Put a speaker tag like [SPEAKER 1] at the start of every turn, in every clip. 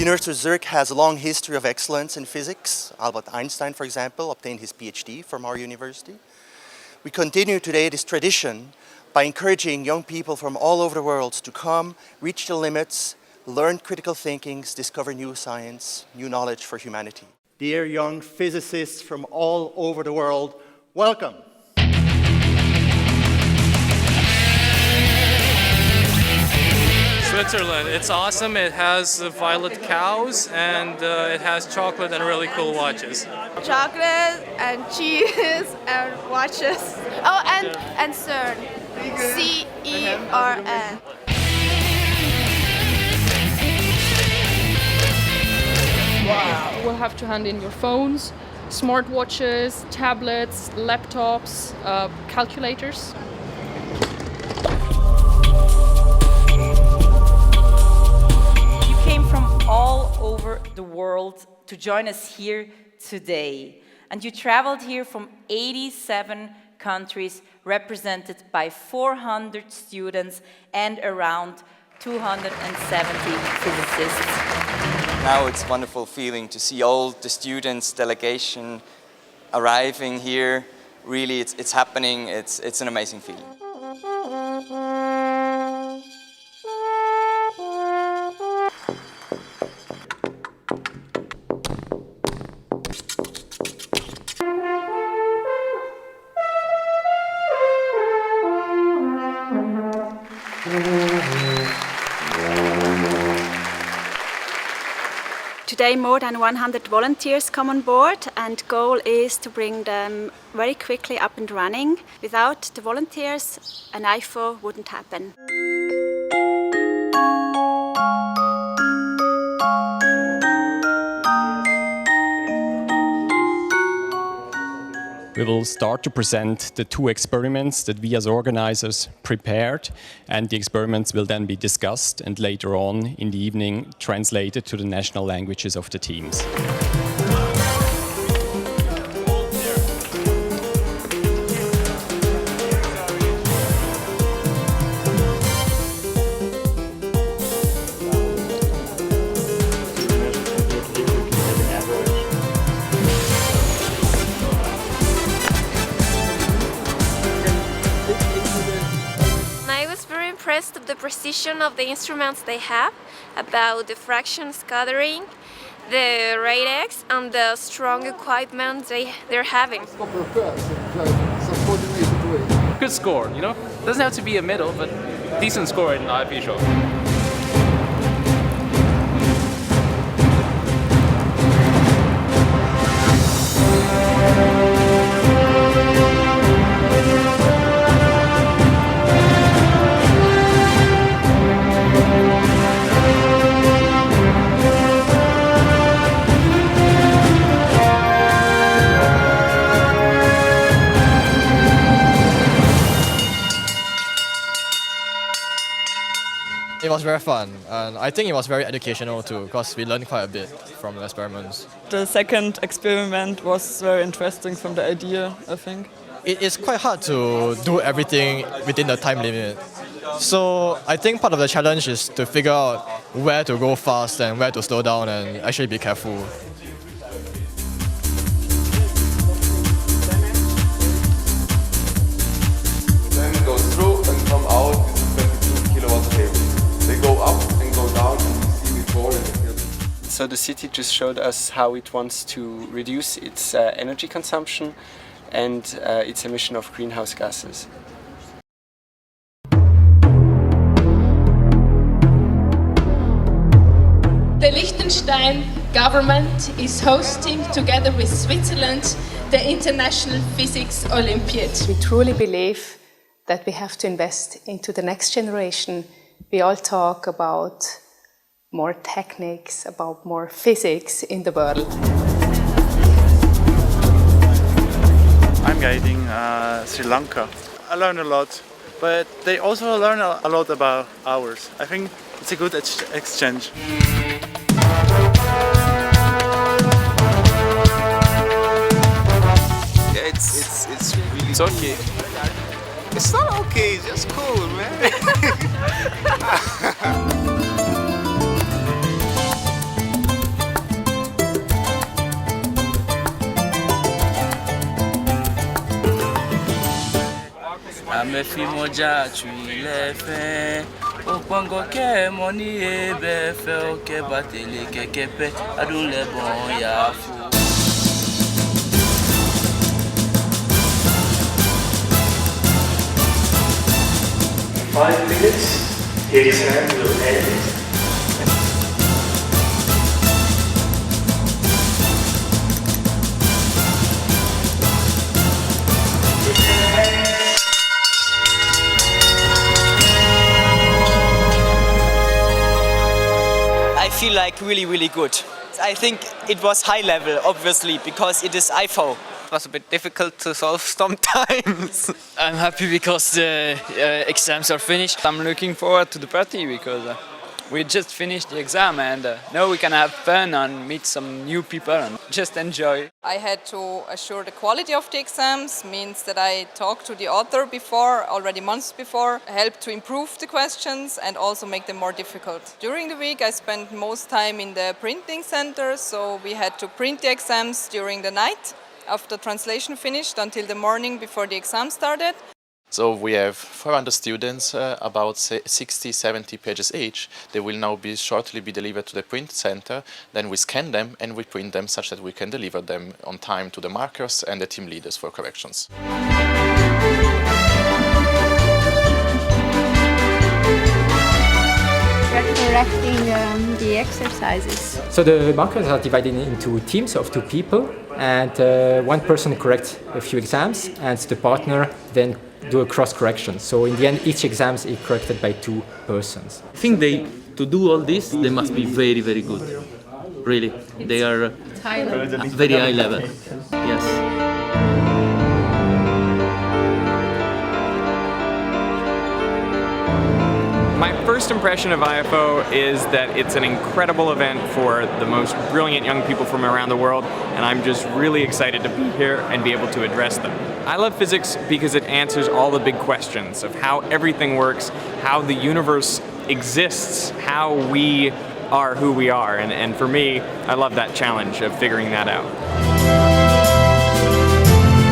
[SPEAKER 1] University of Zurich has a long history of excellence in physics. Albert Einstein, for example, obtained his PhD from our university. We continue today this tradition by encouraging young people from all over the world to come, reach the limits, learn critical thinking, discover new science, new knowledge for humanity. Dear young physicists from all over the world, welcome.
[SPEAKER 2] Switzerland, it's awesome. It has violet cows and it has chocolate and really cool watches.
[SPEAKER 3] Chocolate and cheese and watches. Oh, and CERN. CERN.
[SPEAKER 4] You will have to hand in your phones, smartwatches, tablets, laptops, calculators.
[SPEAKER 5] You came from all over the world to join us here today. And you traveled here from 87 countries, represented by 400 students and around 270 physicists.
[SPEAKER 6] Now it's a wonderful feeling to see all the students, delegation arriving here. Really, it's happening. It's an amazing feeling.
[SPEAKER 7] Today more than 100 volunteers come on board, and goal is to bring them very quickly up and running. Without the volunteers, an IPhO wouldn't happen.
[SPEAKER 8] We will start to present the two experiments that we as organizers prepared, and the experiments will then be discussed and later on in the evening translated to the national languages of the teams.
[SPEAKER 3] Of the precision of the instruments they have, about the fraction scattering, the radix, and the strong equipment they're having.
[SPEAKER 2] Good score, you know? Doesn't have to be a medal, but decent score in IPhO.
[SPEAKER 9] It was very fun, and I think it was very educational too, because we learned quite a bit from the experiments.
[SPEAKER 10] The second experiment was very interesting from the idea, I think.
[SPEAKER 9] It is quite hard to do everything within the time limit. So I think part of the challenge is to figure out where to go fast and where to slow down and actually be careful.
[SPEAKER 11] Then go through and come out with a 22 kilowatt cable. They go up and go down, and you see before in the field.
[SPEAKER 12] So the city just showed us how it wants to reduce its energy consumption and its emission of greenhouse gases.
[SPEAKER 13] The Liechtenstein government is hosting, together with Switzerland, the International Physics Olympiad.
[SPEAKER 14] We truly believe that we have to invest into the next generation. We all talk about more techniques, about more physics in the world.
[SPEAKER 15] I'm guiding Sri Lanka. I learn a lot, but they also learn a lot about ours. I think it's a good exchange.
[SPEAKER 16] Yeah, it's really.
[SPEAKER 2] It's okay.
[SPEAKER 16] It's not okay. It's just cool, man.
[SPEAKER 17] Amefi moja tuile fe. Opango ke moni ebe fe oke batele kekepe adule bon ya fu.
[SPEAKER 18] 5 minutes, the exam will end.
[SPEAKER 19] I feel like really good. I think it was high level, obviously, because it is IPhO.
[SPEAKER 20] It was a bit difficult to solve sometimes.
[SPEAKER 21] I'm happy because the exams are finished. I'm looking forward to the party because we just finished the exam and now we can have fun and meet some new people and just enjoy.
[SPEAKER 22] I had to assure the quality of the exams, means that I talked to the author before, already months before, helped to improve the questions and also make them more difficult. During the week I spent most time in the printing center, so we had to print the exams during the night after translation finished until the morning before the exam started.
[SPEAKER 23] So we have 400 students, about 60-70 pages each. They will now shortly be delivered to the print center. Then we scan them and we print them such that we can deliver them on time to the markers and the team leaders for corrections.
[SPEAKER 24] We're correcting the exercises.
[SPEAKER 25] So the markers are divided into teams of 2 people, and one person corrects a few exams and the partner then do a cross correction. So in the end, each exam is corrected by 2 persons.
[SPEAKER 17] I think to do all this, they must be very good. Really, they are very high level. Yes.
[SPEAKER 26] My first impression of IPhO is that it's an incredible event for the most brilliant young people from around the world, and I'm just really excited to be here and be able to address them. I love physics because it answers all the big questions of how everything works, how the universe exists, how we are who we are, and for me, I love that challenge of figuring that out.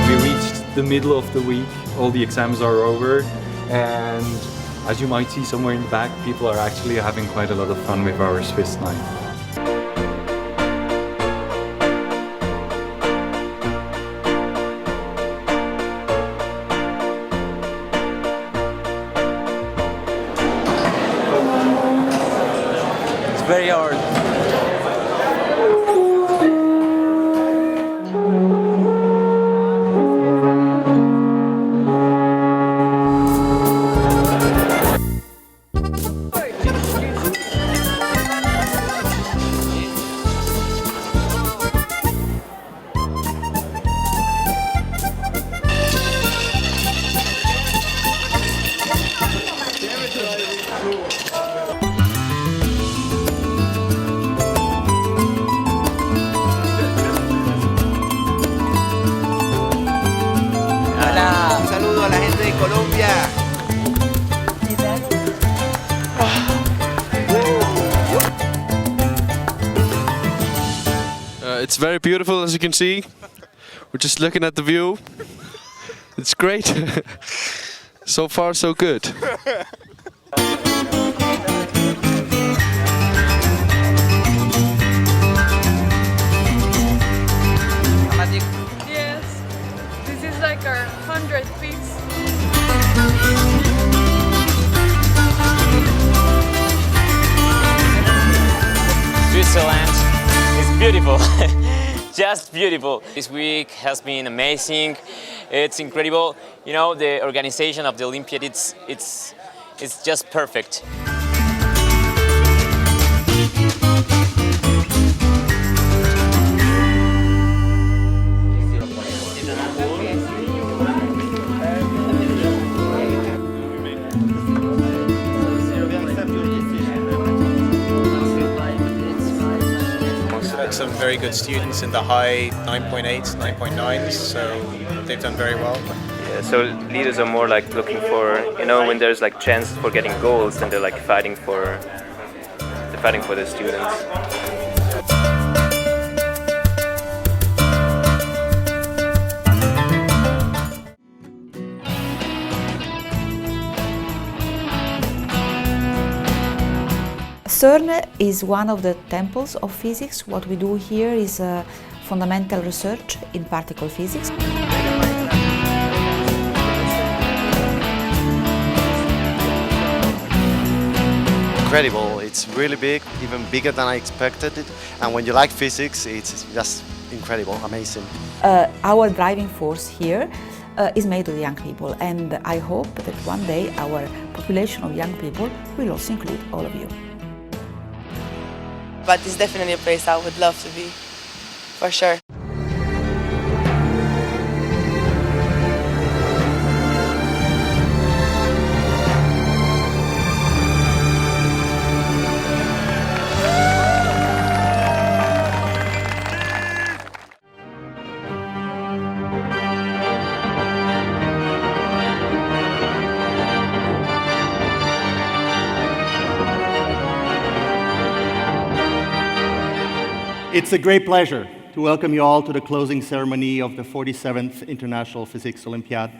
[SPEAKER 27] We reached the middle of the week, all the exams are over, and as you might see somewhere in the back, people are actually having quite a lot of fun with our Swiss night.
[SPEAKER 17] It's very hard.
[SPEAKER 16] Hola, un saludo a la gente de Colombia.
[SPEAKER 28] It's very beautiful, as you can see. We're just looking at the view. It's great. So far, so good.
[SPEAKER 4] Yes, this is like our 100th piece.
[SPEAKER 29] Switzerland is beautiful, just beautiful. This week has been amazing. It's incredible. You know, the organization of the Olympiad, it's just perfect.
[SPEAKER 30] Some very good students in the high 9.8s, 9.9s, so they've done very well.
[SPEAKER 31] Yeah, so leaders are more like looking for, you know, when there's like chance for getting goals, then they're like fighting for the students.
[SPEAKER 1] CERN is one of the temples of physics. What we do here is fundamental research in particle physics.
[SPEAKER 3] Incredible, it's really big, even bigger than I expected it. And when you like physics, it's just incredible, amazing.
[SPEAKER 1] Our driving force here is made of young people, and I hope that one day our population of young people will also include all of you.
[SPEAKER 5] But it's definitely a place I would love to be, for sure.
[SPEAKER 6] It's a great pleasure to welcome you all to the closing ceremony of the 47th International Physics Olympiad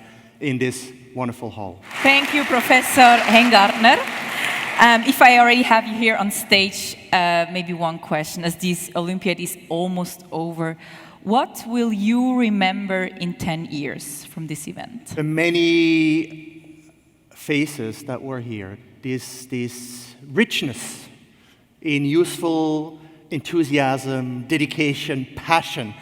[SPEAKER 6] in this wonderful hall.
[SPEAKER 7] Thank you, Professor Hengartner. If I already have you here on stage, maybe one question, as this Olympiad is almost over. What will you remember in 10 years from this event?
[SPEAKER 6] The many faces that were here, this richness in useful enthusiasm, dedication, passion,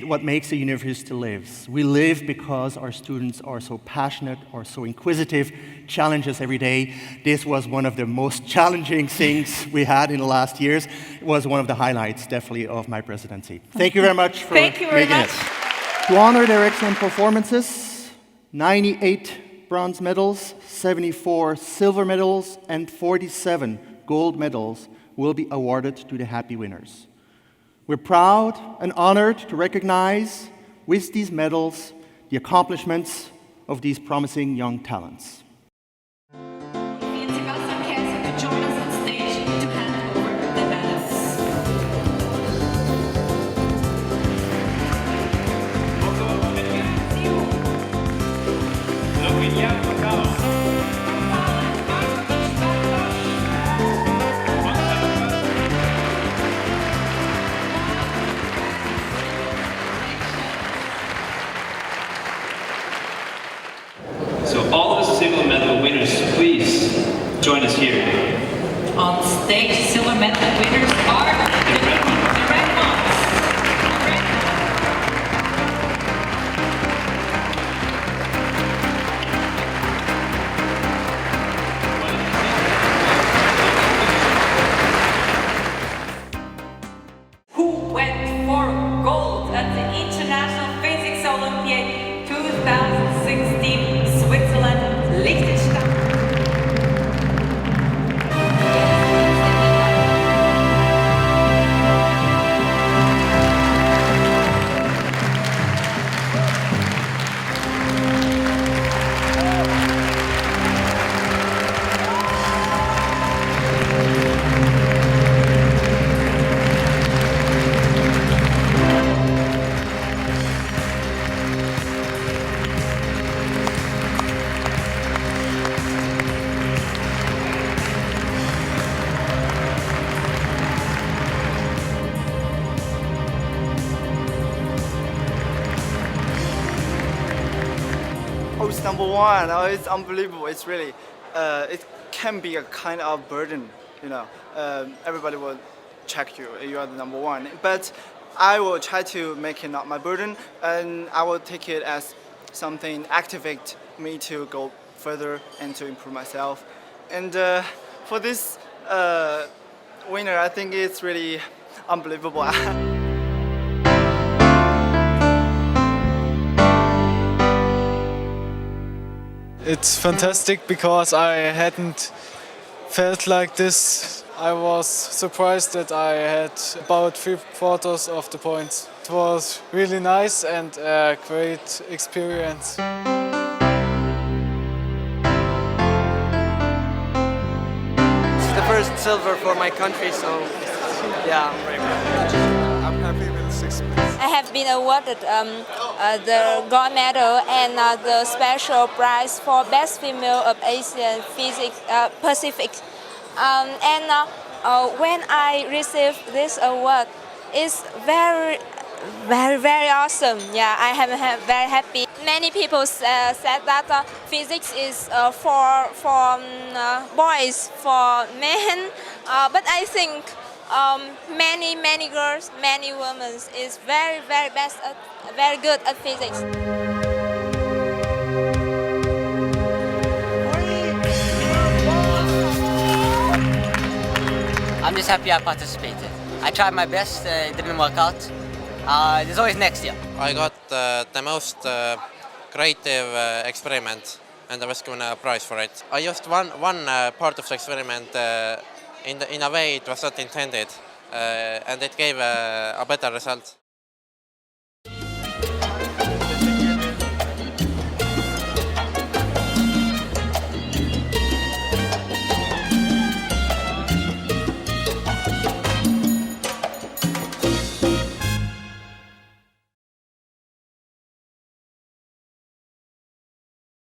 [SPEAKER 6] what makes a university live. We live because our students are so passionate, are so inquisitive, challenge us every day. This was one of the most challenging things we had in the last years. It was one of the highlights, definitely, of my presidency. Thank you very much for making it. To honor their excellent performances, 98 bronze medals, 74 silver medals, and 47 gold medals will be awarded to the happy winners. We're proud and honored to recognize with these medals the accomplishments of these promising young talents.
[SPEAKER 8] So all the silver medal winners, please join us here.
[SPEAKER 7] On stage, silver medal winners are the red ones. Who went for gold at the International Physics Olympiad 2016, Switzerland, Liechtenstein?
[SPEAKER 9] Oh, it's number one. Oh, it's unbelievable. It's really, it can be a kind of burden, you know. Everybody will check you. You are the number one. But I will try to make it not my burden, and I will take it as something activate me to go further and to improve myself. And for this winner, I think it's really unbelievable.
[SPEAKER 10] It's fantastic because I hadn't felt like this. I was surprised that I had about 3/4 of the points. It was really nice and a great experience.
[SPEAKER 9] It's the first silver for my country, so yeah, I'm very proud.
[SPEAKER 8] I'm happy with 6 minutes.
[SPEAKER 11] I have been awarded the gold medal and the special prize for Best Female of Asian Physics Pacific. when I received this award, it's very awesome. Yeah, I am very happy. Many people said that physics is for boys, for men, but I think many girls, many women is very good at physics.
[SPEAKER 2] I'm just happy I participated. I tried my best, it didn't work out. There's always next year.
[SPEAKER 12] I got the most creative experiment and I was given a prize for it. I used one part of the experiment in a way it was not intended and it gave a better result.